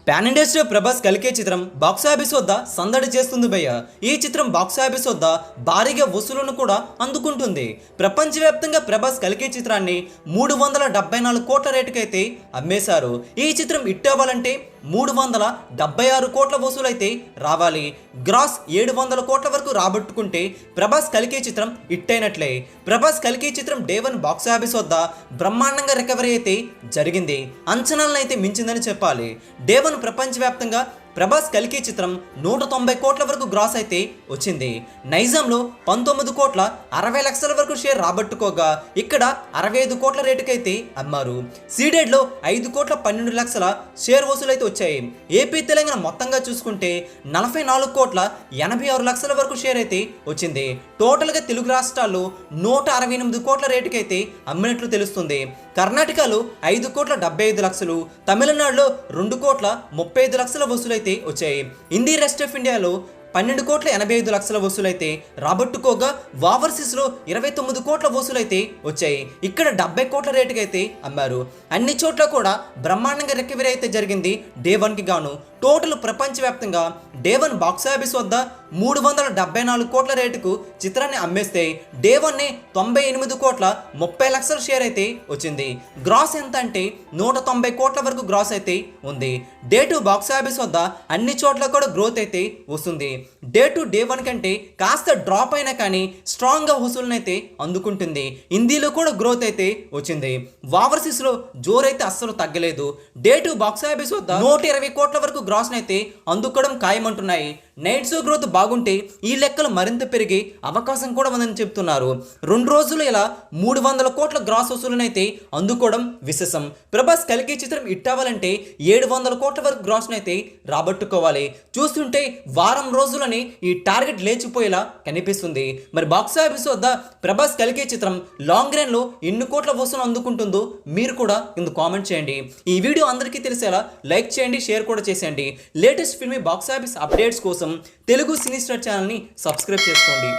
Pan India star Prabhas కలికే చిత్రం box office వద్ద సందడి చేస్తుంది భయ్య. ఈ చిత్రం బాక్సాఫీస్ వద్ద భారీగా వసూలును కూడా అందుకుంటుంది. ప్రపంచవ్యాప్తంగా ప్రభాస్ కలికే చిత్రాన్ని 374 కోట్ల రేటుకైతే అమ్మేశారు. ఈ చిత్రం హిట్ అవ్వాలంటే 376 కోట్ల వసూలైతే రావాలి. గ్రాస్ 700 కోట్ల వరకు రాబట్టుకుంటే ప్రభాస్ కలికే చిత్రం హిట్ అయినట్లే. ప్రభాస్ కలికే చిత్రం డే 1 బాక్సాఫీస్ వద్ద బ్రహ్మాండంగా రికవరీ అయితే జరిగింది. అంచనాలను అయితే మించిందని చెప్పాలి. డే 1 ప్రపంచవ్యాప్తంగా ప్రభాస్ కలికే చిత్రం 190 కోట్ల వరకు గ్రాస్ అయితే వచ్చింది. నైజాంలో 19 కోట్ల 60 లక్షల వరకు షేర్ రాబట్టుకోగా ఇక్కడ 65 కోట్ల రేటుకైతే అమ్మారు. సీడెడ్లో 5 కోట్ల 12 లక్షల షేర్ వసూలైతే వచ్చాయి. ఏపీ తెలంగాణ మొత్తంగా చూసుకుంటే 44 కోట్ల 86 లక్షల వరకు షేర్ అయితే వచ్చింది. టోటల్గా తెలుగు రాష్ట్రాల్లో 168 కోట్ల రేటుకైతే అమ్మినట్లు తెలుస్తుంది. కర్ణాటకలో 5 కోట్ల 75 లక్షలు, తమిళనాడులో 2 కోట్ల 35 లక్షల వసూలైతే వచ్చాయి. హిందీ రెస్ట్ ఆఫ్ ఇండియాలో 12 కోట్ల 85 లక్షల వసూలైతే రాబట్టుకోగా ఓవర్సీస్లో 29 కోట్ల వసూలైతే వచ్చాయి. ఇక్కడ 70 కోట్ల రేటుకైతే అమ్మారు. అన్ని చోట్ల కూడా బ్రహ్మాండంగా రికవరీ అయితే జరిగింది డే 1కి గాను. టోటల్ ప్రపంచవ్యాప్తంగా డే 1 బాక్సాఫీస్ వద్ద 374 కోట్ల రేటుకు చిత్రాన్ని అమ్మేస్తే డే 1 98 కోట్ల 30 లక్షల షేర్ అయితే వచ్చింది. గ్రాస్ ఎంత అంటే 190 కోట్ల వరకు గ్రాస్ అయితే ఉంది. డే 2 బాక్సాఫీస్ వద్ద అన్ని చోట్ల కూడా గ్రోత్ అయితే వస్తుంది. డే 2 డే 1 కంటే కాస్త డ్రాప్ అయినా కానీ స్ట్రాంగ్గా వసూలును అయితే అందుకుంటుంది. హిందీలో కూడా గ్రోత్ అయితే వచ్చింది. ఓవర్సీస్లో జోరైతే అస్సలు తగ్గలేదు. డే 2 బాక్సాఫీస్ వద్ద 120 కోట్ల వరకు గ్రాస్ అయితే అందుకోవడం ఖాయమంటున్నాయి. నైట్ షో గ్రోత్ బాగుంటే ఈ లెక్కలు మరింత పెరిగే అవకాశం కూడా ఉందని చెప్తున్నారు. 2 రోజులు ఇలా 300 కోట్ల గ్రాస్ వసూలునైతే అందుకోవడం విశేషం. ప్రభాస్ కలికే చిత్రం హిట్ అవ్వాలంటే 700 కోట్ల వరకు గ్రాస్నైతే రాబట్టుకోవాలి. చూస్తుంటే వారం రోజులని ఈ టార్గెట్ లేచిపోయేలా కనిపిస్తుంది. మరి బాక్సాఫీస్ వద్ద ప్రభాస్ కలికే చిత్రం లాంగ్ రన్లో ఎన్ని కోట్ల వసూలు అందుకుంటుందో మీరు కూడా కింద కామెంట్ చేయండి. ఈ వీడియో అందరికీ తెలిసేలా లైక్ చేయండి, షేర్ కూడా చేసేయండి. లేటెస్ట్ ఫిల్మీ బాక్సాఫీస్ అప్డేట్స్ కోసం తెలుగు సినీ స్టార్ ఛానల్ని సబ్స్క్రైబ్ చేసుకోండి.